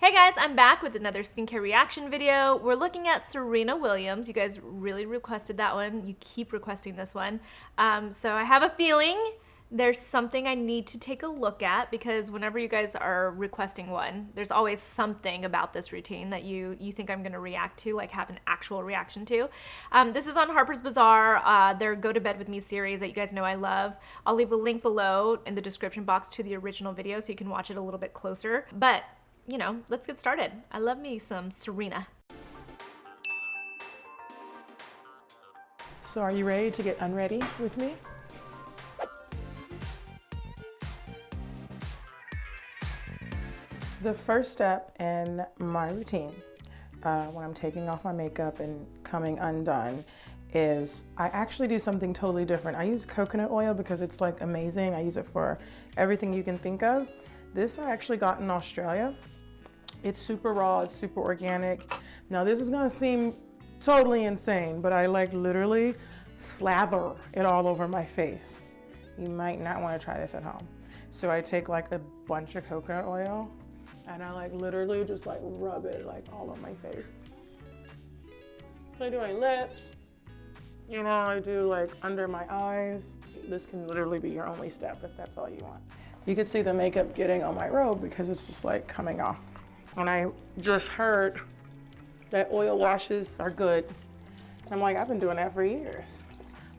Hey guys, I'm back with another skincare reaction video. We're looking at Serena Williams. You guys really requested that one. You keep requesting this one. So I have a feeling there's something I need to take a look at because whenever you guys are requesting one, there's always something about this routine that you think I'm gonna react to, like have an actual reaction to. This is on Harper's Bazaar, their Go to Bed With Me series that you guys know I love. I'll leave a link below in the description box to the original video so you can watch it a little bit closer. But you know, let's get started. I love me some Serena. So are you ready to get unready with me? The first step in my routine when I'm taking off my makeup and coming undone is I actually do something totally different. I use coconut oil because it's like amazing. I use it for everything you can think of. This I actually got in Australia. It's super raw, it's super organic. Now this is gonna seem totally insane, but I like literally slather it all over my face. You might not wanna try this at home. So I take like a bunch of coconut oil and I like literally just like rub it like all on my face. So I do my lips, you know, I do like under my eyes. This can literally be your only step if that's all you want. You can see the makeup getting on my robe because it's just like coming off. And I just heard that oil washes are good. I'm like, I've been doing that for years.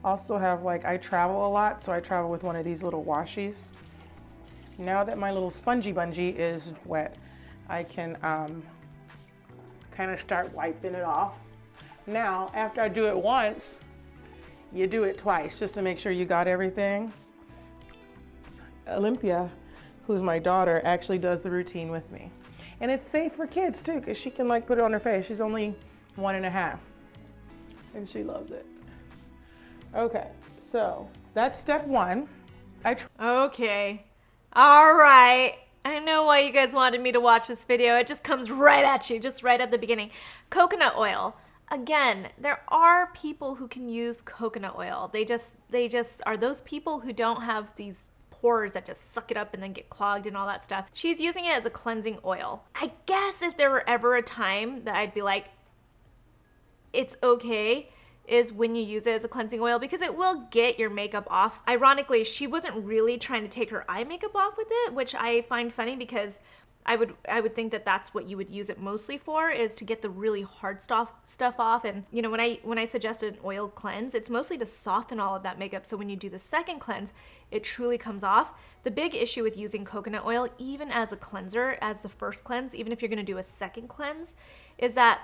Also have like, I travel a lot, so I travel with one of these little washies. Now that my little spongy bungee is wet, I can kind of start wiping it off. Now, after I do it once, you do it twice just to make sure you got everything. Olympia, who's my daughter, actually does the routine with me. And it's safe for kids too, because she can like put it on her face. She's only 1.5, and she loves it. Okay, so that's step one. Okay, all right. I know why you guys wanted me to watch this video. It just comes right at you, just right at the beginning. Coconut oil. Again, there are people who can use coconut oil. They just are those people who don't have these pores that just suck it up and then get clogged and all that stuff. She's using it as a cleansing oil. I guess if there were ever a time that I'd be like, it's okay, is when you use it as a cleansing oil because it will get your makeup off. Ironically, she wasn't really trying to take her eye makeup off with it, which I find funny because I would think that that's what you would use it mostly for, is to get the really hard stuff off. And you know, when I suggested an oil cleanse, it's mostly to soften all of that makeup. So when you do the second cleanse, it truly comes off. The big issue with using coconut oil, even as a cleanser, as the first cleanse, even if you're gonna do a second cleanse, is that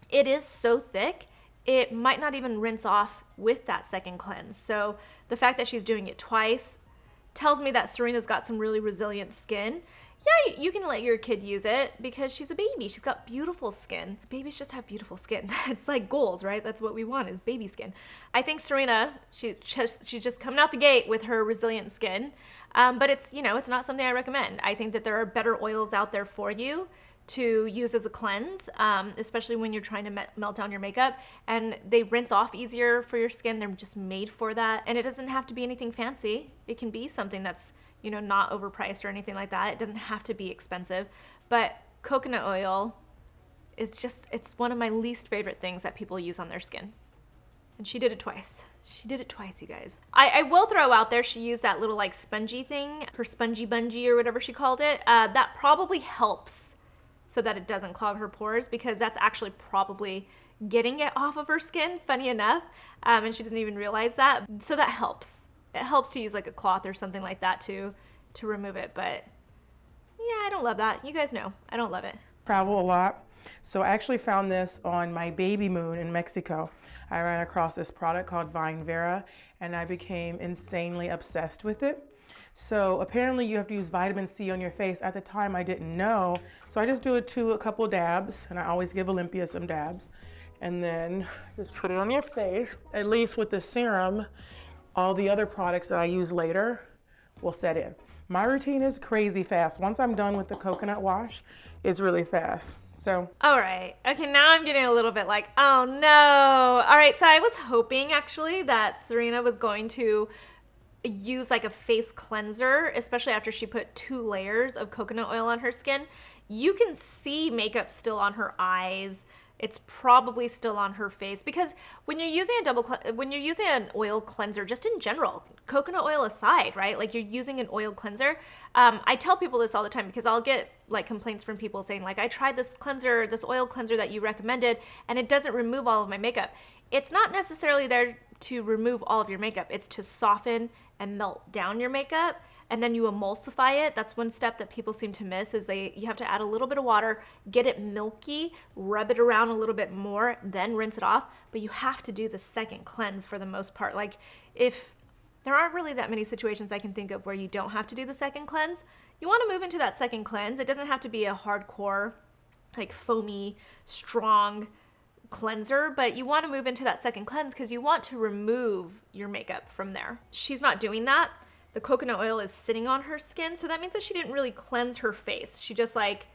it is so thick, it might not even rinse off with that second cleanse. So the fact that she's doing it twice tells me that Serena's got some really resilient skin. Yeah, you can let your kid use it because she's a baby. She's got beautiful skin. Babies just have beautiful skin. It's like goals, right? That's what we want, is baby skin. I think Serena, she's just coming out the gate with her resilient skin. But it's, you know, it's not something I recommend. I think that there are better oils out there for you to use as a cleanse, especially when you're trying to melt down your makeup, and they rinse off easier for your skin. They're just made for that, and it doesn't have to be anything fancy. It can be something that's, you know, not overpriced or anything like that. It doesn't have to be expensive, but coconut oil is just, it's one of my least favorite things that people use on their skin. And she did it twice. She did it twice, you guys. I will throw out there, she used that little like spongy thing, her spongy bungee or whatever she called it. That probably helps so that it doesn't clog her pores, because that's actually probably getting it off of her skin, funny enough, and she doesn't even realize that. So that helps. It helps to use like a cloth or something like that to remove it, but yeah, I don't love that. You guys know, I don't love it. Travel a lot. So I actually found this on my baby moon in Mexico. I ran across this product called Vine Vera and I became insanely obsessed with it. So apparently you have to use vitamin C on your face. At the time I didn't know. So I just do it to a couple dabs, and I always give Olympia some dabs. And then just put it on your face. At least with the serum, all the other products that I use later will set in. My routine is crazy fast. Once I'm done with the coconut wash, it's really fast. So. All right. Okay, now I'm getting a little bit like, oh no. All right, so I was hoping actually that Serena was going to use like a face cleanser, especially after she put 2 layers of coconut oil on her skin. you can see makeup still on her eyes. It's probably still on her face, because when you're using when you're using an oil cleanser, just in general, coconut oil aside, right? Like, you're using an oil cleanser. I tell people this all the time because I'll get like complaints from people saying like, I tried this cleanser, this oil cleanser that you recommended, and it doesn't remove all of my makeup. It's not necessarily there to remove all of your makeup. It's to soften and melt down your makeup. And then you emulsify it. That's one step that people seem to miss, is you have to add a little bit of water, get it milky, rub it around a little bit more, then rinse it off. But you have to do the second cleanse for the most part. Like, if there aren't really that many situations I can think of where you don't have to do the second cleanse, you want to move into that second cleanse. It doesn't have to be a hardcore, like foamy, strong cleanser, but you want to move into that second cleanse because you want to remove your makeup from there. She's not doing that. The coconut oil is sitting on her skin, so that means that she didn't really cleanse her face. She just like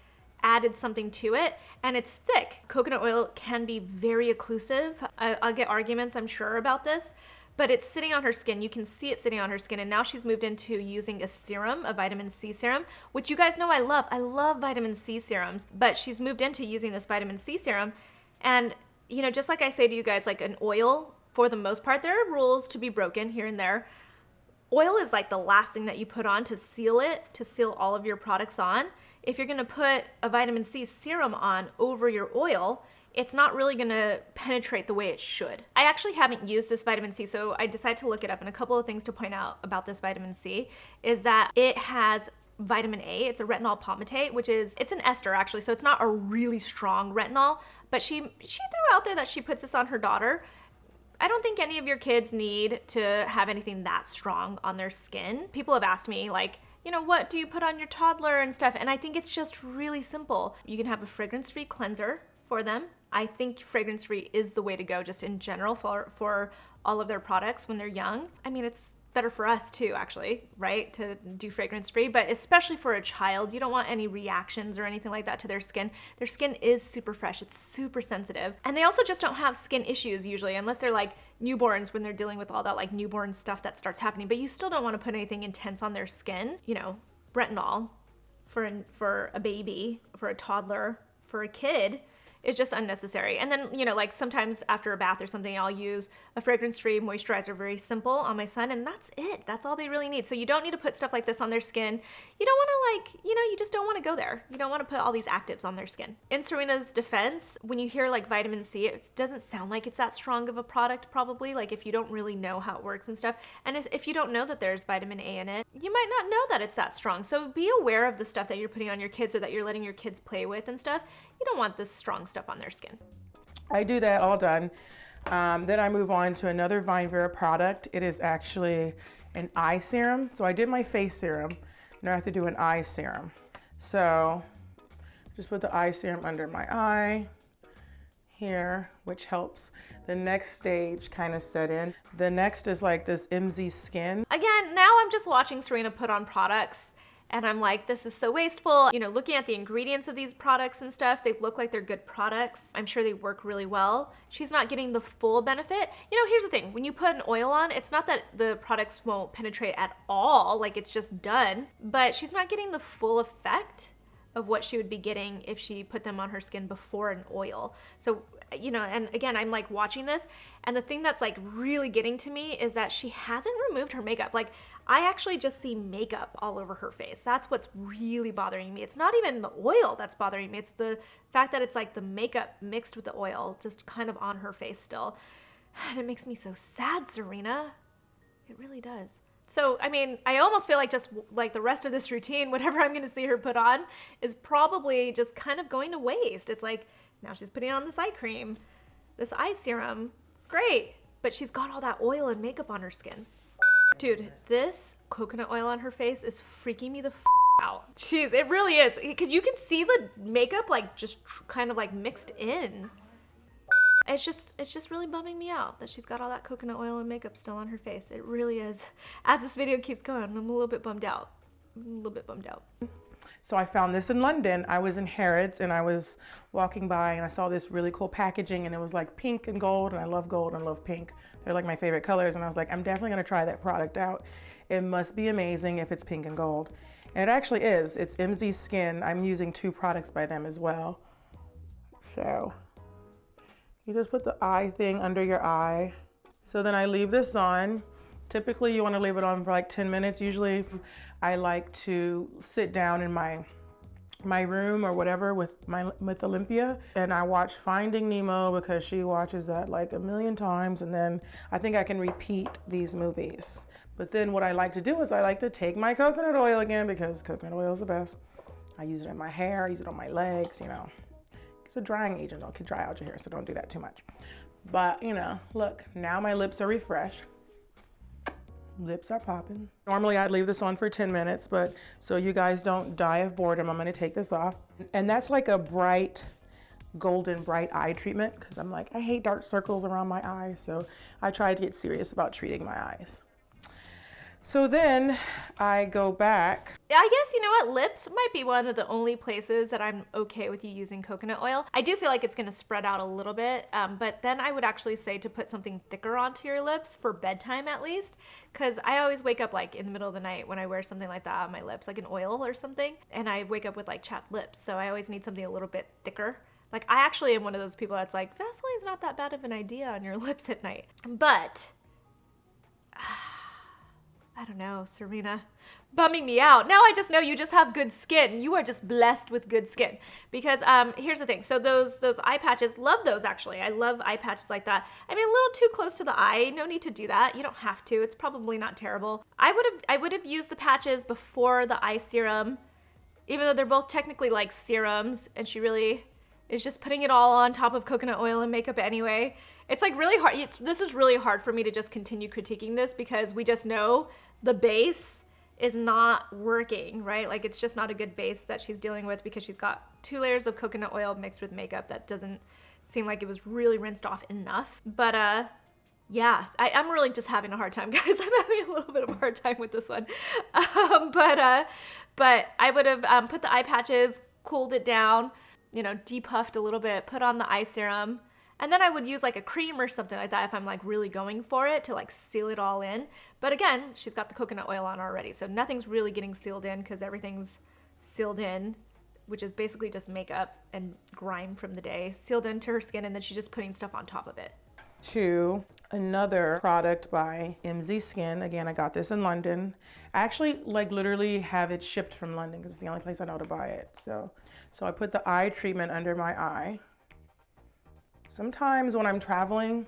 added something to it, and it's thick. Coconut oil can be very occlusive. I'll get arguments, I'm sure, about this, but it's sitting on her skin. You can see it sitting on her skin, and now she's moved into using a serum, a vitamin C serum, which you guys know I love. I love vitamin C serums, but she's moved into using this vitamin C serum, and you know, just like I say to you guys, like an oil, for the most part, there are rules to be broken here and there. Oil is like the last thing that you put on to seal it, to seal all of your products on. If you're gonna put a vitamin C serum on over your oil, it's not really gonna penetrate the way it should. I actually haven't used this vitamin C, so I decided to look it up, and a couple of things to point out about this vitamin C is that it has vitamin A. It's a retinol palmitate, it's an ester actually, so it's not a really strong retinol, but she threw out there that she puts this on her daughter. I don't think any of your kids need to have anything that strong on their skin. People have asked me like, you know, what do you put on your toddler and stuff? And I think it's just really simple. You can have a fragrance-free cleanser for them. I think fragrance-free is the way to go just in general for all of their products when they're young. I mean, it's better for us too, actually, right, to do fragrance-free, but especially for a child, you don't want any reactions or anything like that to their skin. Their skin is super fresh, it's super sensitive, and they also just don't have skin issues usually, unless they're like newborns, when they're dealing with all that like newborn stuff that starts happening, but you still don't want to put anything intense on their skin. You know, retinol for a baby, for a toddler, for a kid, is just unnecessary. And then, you know, like sometimes after a bath or something, I'll use a fragrance-free moisturizer, very simple, on my son, and that's it. That's all they really need. So you don't need to put stuff like this on their skin. You don't want to like, you know, you just don't want to go there. You don't want to put all these actives on their skin. In Serena's defense, when you hear like vitamin C, it doesn't sound like it's that strong of a product probably, like if you don't really know how it works and stuff. And if you don't know that there's vitamin A in it, you might not know that it's that strong. So be aware of the stuff that you're putting on your kids or that you're letting your kids play with and stuff. You don't want this strong stuff on their skin. I do that, all done. Then I move on to another Vine Vera product. It is actually an eye serum. So I did my face serum. Now I have to do an eye serum. So just put the eye serum under my eye here, which helps the next stage kind of set in. The next is like this MZ Skin. Again, now I'm just watching Serena put on products, and I'm like, this is so wasteful. You know, looking at the ingredients of these products and stuff, they look like they're good products. I'm sure they work really well. She's not getting the full benefit. You know, here's the thing. When you put an oil on, it's not that the products won't penetrate at all, like it's just done, but she's not getting the full effect of what she would be getting if she put them on her skin before an oil. So, you know, and again, I'm like watching this, and the thing that's like really getting to me is that she hasn't removed her makeup. Like, I actually just see makeup all over her face. That's what's really bothering me. It's not even the oil that's bothering me. It's the fact that it's like the makeup mixed with the oil just kind of on her face still. And it makes me so sad, Serena. It really does. So, I mean, I almost feel like just like the rest of this routine, whatever I'm going to see her put on, is probably just kind of going to waste. It's like, now she's putting on this eye cream, this eye serum. Great. But she's got all that oil and makeup on her skin. Dude, this coconut oil on her face is freaking me the out. Jeez, it really is. Because you can see the makeup like just kind of like mixed in. It's just really bumming me out that she's got all that coconut oil and makeup still on her face. It really is. As this video keeps going, I'm a little bit bummed out. So I found this in London. I was in Harrods and I was walking by and I saw this really cool packaging, and it was like pink and gold, and I love gold and I love pink. They're like my favorite colors, and I was like, I'm definitely gonna try that product out. It must be amazing if it's pink and gold. And it actually is. It's MZ Skin. I'm using 2 products by them as well. So you just put the eye thing under your eye. So then I leave this on. Typically you want to leave it on for like 10 minutes. Usually I like to sit down in my room or whatever with Olympia, and I watch Finding Nemo because she watches that like a million times, and then I think I can repeat these movies. But then what I like to do is I like to take my coconut oil again, because coconut oil is the best. I use it in my hair, I use it on my legs, you know. It's a drying agent, it can dry out your hair, so don't do that too much. But you know, look, now my lips are refreshed. Lips are popping. Normally I'd leave this on for 10 minutes, but so you guys don't die of boredom, I'm gonna take this off. And that's like a bright, golden bright eye treatment, because I'm like, I hate dark circles around my eyes, so I try to get serious about treating my eyes. So then I go back. I guess, you know what, lips might be one of the only places that I'm okay with you using coconut oil. I do feel like it's gonna spread out a little bit, but then I would actually say to put something thicker onto your lips for bedtime at least, because I always wake up like in the middle of the night when I wear something like that on my lips, like an oil or something, and I wake up with like chapped lips, so I always need something a little bit thicker. Like I actually am one of those people that's like, Vaseline's not that bad of an idea on your lips at night. But I don't know, Serena, bumming me out. Now I just know you just have good skin. You are just blessed with good skin. Because here's the thing. So those eye patches, love those actually. I love eye patches like that. I mean, a little too close to the eye. No need to do that. You don't have to. It's probably not terrible. I would have used the patches before the eye serum, even though they're both technically like serums, and she really is just putting it all on top of coconut oil and makeup anyway. It's like really hard. This is really hard for me to just continue critiquing this, because we just know the base is not working, right? Like it's just not a good base that she's dealing with, because she's got 2 layers of coconut oil mixed with makeup that doesn't seem like it was really rinsed off enough. But yeah, I'm really just having a hard time, guys. I'm having a little bit of a hard time with this one. But I would have put the eye patches, cooled it down, you know, depuffed a little bit, put on the eye serum, and then I would use like a cream or something like that if I'm like really going for it, to like seal it all in. But again, she's got the coconut oil on already, so nothing's really getting sealed in, because everything's sealed in, which is basically just makeup and grime from the day, sealed into her skin, and then she's just putting stuff on top of it. To another product by MZ Skin. Again, I got this in London. I actually like literally have it shipped from London, because it's the only place I know to buy it. So I put the eye treatment under my eye. Sometimes when I'm traveling,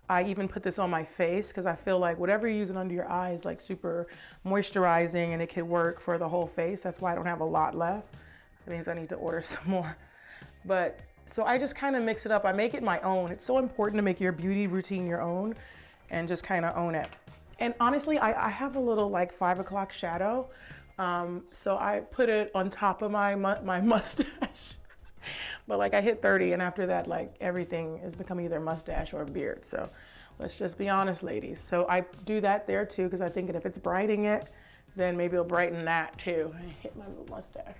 I even put this on my face, because I feel like whatever you're using under your eye is like super moisturizing, and it could work for the whole face. That's why I don't have a lot left. That means I need to order some more. But so I just kind of mix it up. I make it my own. It's so important to make your beauty routine your own and just kind of own it. And honestly, I have a little like 5 o'clock shadow. So I put it on top of my mustache. But like I hit 30, and after that, like everything has become either mustache or beard. So let's just be honest, ladies. So I do that there too, because I think if it's brightening it, then maybe it'll brighten that too. I hit my little mustache.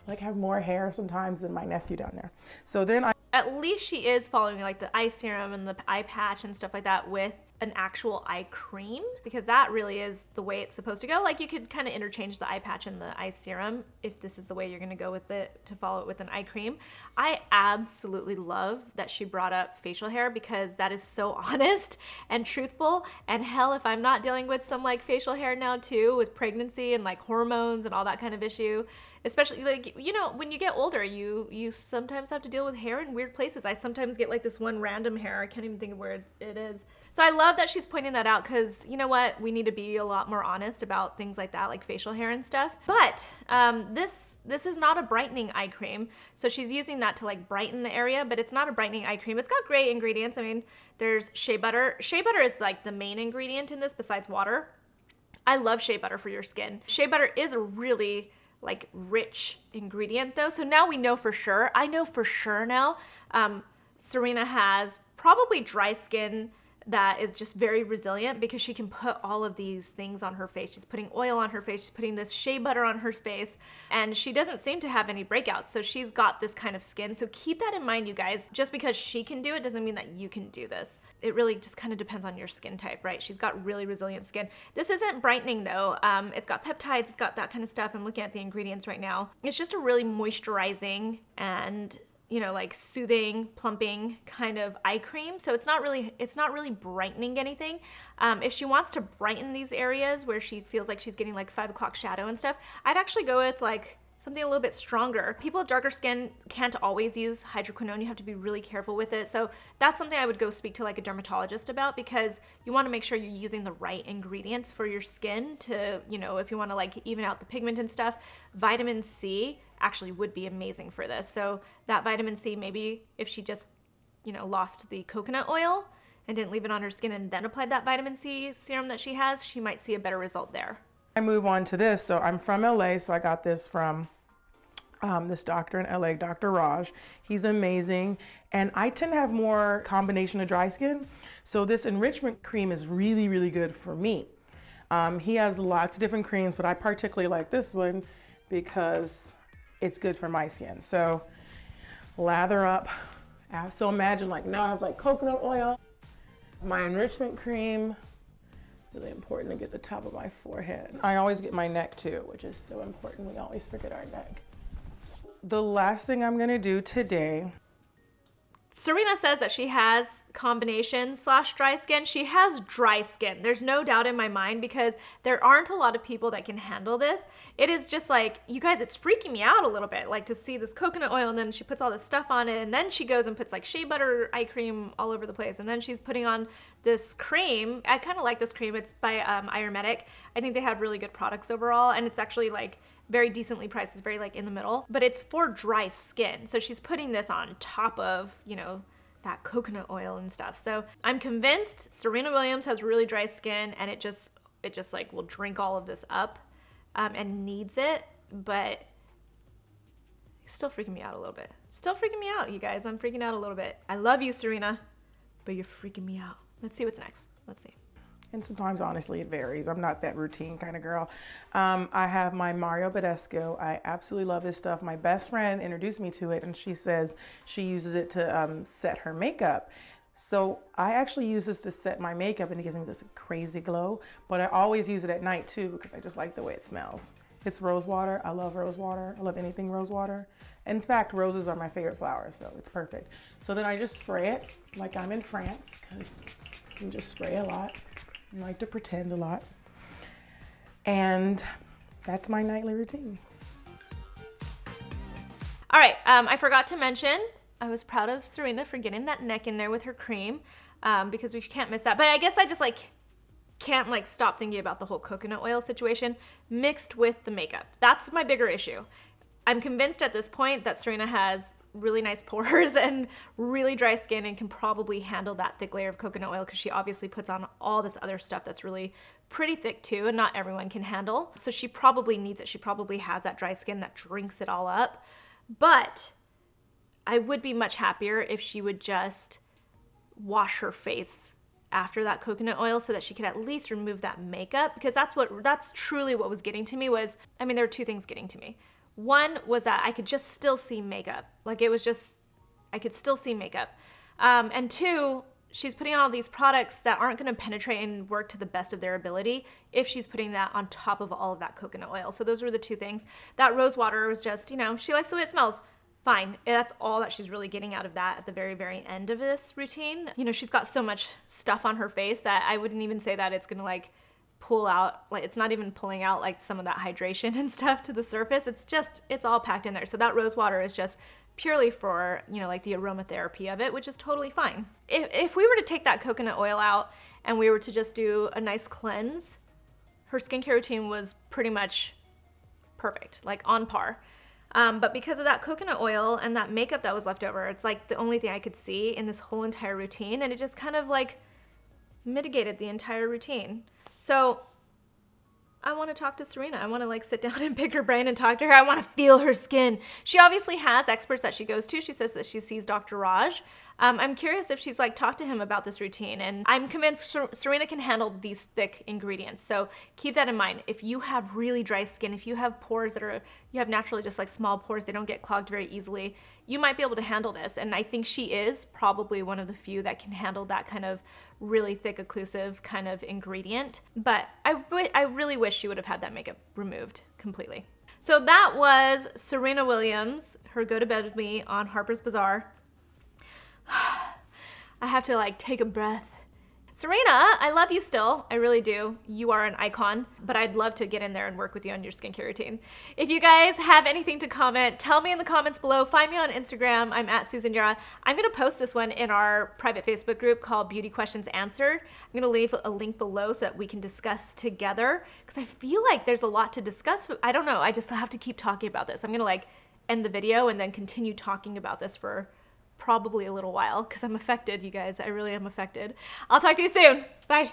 Like have more hair sometimes than my nephew down there. So then At least she is following like the eye serum and the eye patch and stuff like that with an actual eye cream, because that really is the way it's supposed to go. Like you could kind of interchange the eye patch and the eye serum if this is the way you're gonna go with it, to follow it with an eye cream. I absolutely love that she brought up facial hair, because that is so honest and truthful. And hell, if I'm not dealing with some like facial hair now too, with pregnancy and like hormones and all that kind of issue, especially like, you know, when you get older, you sometimes have to deal with hair in weird places. I sometimes get like this one random hair, I can't even think of where it is. So I love that she's pointing that out, because you know what, we need to be a lot more honest about things like that, like facial hair and stuff. But this is not a brightening eye cream, so she's using that to like brighten the area, but it's not a brightening eye cream. It's got great ingredients. I mean, there's shea butter. Shea butter is like the main ingredient in this besides water. I love shea butter for your skin. Shea butter is a really like rich ingredient though. So now we know for sure, I know for sure now, Serena has probably dry skin that is just very resilient because she can put all of these things on her face. She's putting oil on her face, she's putting this shea butter on her face, and she doesn't seem to have any breakouts. So she's got this kind of skin. So keep that in mind, you guys. Just because she can do it doesn't mean that you can do this. It really just kind of depends on your skin type, right? She's got really resilient skin. This isn't brightening though. It's got peptides, it's got that kind of stuff. I'm looking at the ingredients right now. It's just a really moisturizing and like soothing, plumping kind of eye cream. So it's not really brightening anything. If she wants to brighten these areas where she feels like she's getting like 5 o'clock shadow and stuff, I'd actually go with like something a little bit stronger. People with darker skin can't always use hydroquinone. You have to be really careful with it. So that's something I would go speak to like a dermatologist about, because you want to make sure you're using the right ingredients for your skin to, if you want to like even out the pigment and stuff. Vitamin C actually would be amazing for this. So that vitamin C, maybe if she just, lost the coconut oil and didn't leave it on her skin and then applied that vitamin C serum that she has, she might see a better result there. I move on to this. So I'm from LA, so I got this from this doctor in LA, Dr. Raj. He's amazing. And I tend to have more combination of dry skin. So this enrichment cream is really, really good for me. He has lots of different creams, but I particularly like this one because it's good for my skin. So lather up. So imagine like now I have like coconut oil, my enrichment cream. Really important to get the top of my forehead. I always get my neck too, which is so important. We always forget our neck. The last thing I'm gonna do today. Serena says that she has combination / dry skin. She has dry skin. There's no doubt in my mind, because there aren't a lot of people that can handle this. It is just like, you guys, it's freaking me out a little bit, like to see this coconut oil and then she puts all this stuff on it and then she goes and puts like shea butter eye cream all over the place, and then she's putting on this cream. I kind of like this cream. It's by Ayurvedic. I think they have really good products overall, and it's actually like very decently priced. It's very like in the middle, but it's for dry skin. So she's putting this on top of, that coconut oil and stuff. So I'm convinced Serena Williams has really dry skin, and it just like will drink all of this up and needs it, but it's still freaking me out a little bit. Still freaking me out, you guys. I'm freaking out a little bit. I love you, Serena, but you're freaking me out. Let's see what's next. Let's see. And sometimes, honestly, it varies. I'm not that routine kind of girl. I have my Mario Badescu. I absolutely love this stuff. My best friend introduced me to it, and she says she uses it to set her makeup. So I actually use this to set my makeup, and it gives me this crazy glow. But I always use it at night, too, because I just like the way it smells. It's rose water. I love rose water. I love anything rose water. In fact, roses are my favorite flower, so it's perfect. So then I just spray it like I'm in France, because you just spray a lot. I like to pretend a lot. And that's my nightly routine. All right, I forgot to mention, I was proud of Serena for getting that neck in there with her cream, because we can't miss that. But I guess I just can't stop thinking about the whole coconut oil situation mixed with the makeup. That's my bigger issue. I'm convinced at this point that Serena has really nice pores and really dry skin and can probably handle that thick layer of coconut oil, because she obviously puts on all this other stuff that's really pretty thick too, and not everyone can handle. So she probably needs it. She probably has that dry skin that drinks it all up. But I would be much happier if she would just wash her face after that coconut oil, so that she could at least remove that makeup, because that's truly what was getting to me. There were two things getting to me. One was that I could just still see makeup. I could still see makeup. And two, she's putting on all these products that aren't gonna penetrate and work to the best of their ability if she's putting that on top of all of that coconut oil. So those were the two things. That rose water was just, she likes the way it smells. Fine. That's all that she's really getting out of that at the very, very end of this routine. She's got so much stuff on her face that I wouldn't even say that it's gonna pull out, it's not even pulling out some of that hydration and stuff to the surface. It's all packed in there. So that rose water is just purely for, the aromatherapy of it, which is totally fine. If we were to take that coconut oil out and we were to just do a nice cleanse, her skincare routine was pretty much perfect, on par. But because of that coconut oil and that makeup that was left over, it's the only thing I could see in this whole entire routine, and it just kind of mitigated the entire routine. So I want to talk to Serena. I want to like sit down and pick her brain and talk to her. I want to feel her skin. She obviously has experts that she goes to. She says that she sees Dr. Raj. I'm curious if she's like talked to him about this routine, and I'm convinced Serena can handle these thick ingredients. So keep that in mind. If you have really dry skin, if you have pores that you have naturally just like small pores, they don't get clogged very easily, you might be able to handle this. And I think she is probably one of the few that can handle that kind of really thick, occlusive kind of ingredient. But I really wish she would have had that makeup removed completely. So that was Serena Williams, her Go to Bed With Me on Harper's Bazaar. I have to like take a breath. Serena, I love you still. I really do. You are an icon, but I'd love to get in there and work with you on your skincare routine. If you guys have anything to comment, tell me in the comments below. Find me on Instagram. I'm at Susan Yara. I'm going to post this one in our private Facebook group called Beauty Questions Answered. I'm going to leave a link below so that we can discuss together, because I feel like there's a lot to discuss. I don't know. I just have to keep talking about this. I'm going to like end the video and then continue talking about this for probably a little while because I'm affected, you guys. I really am affected. I'll talk to you soon. Bye.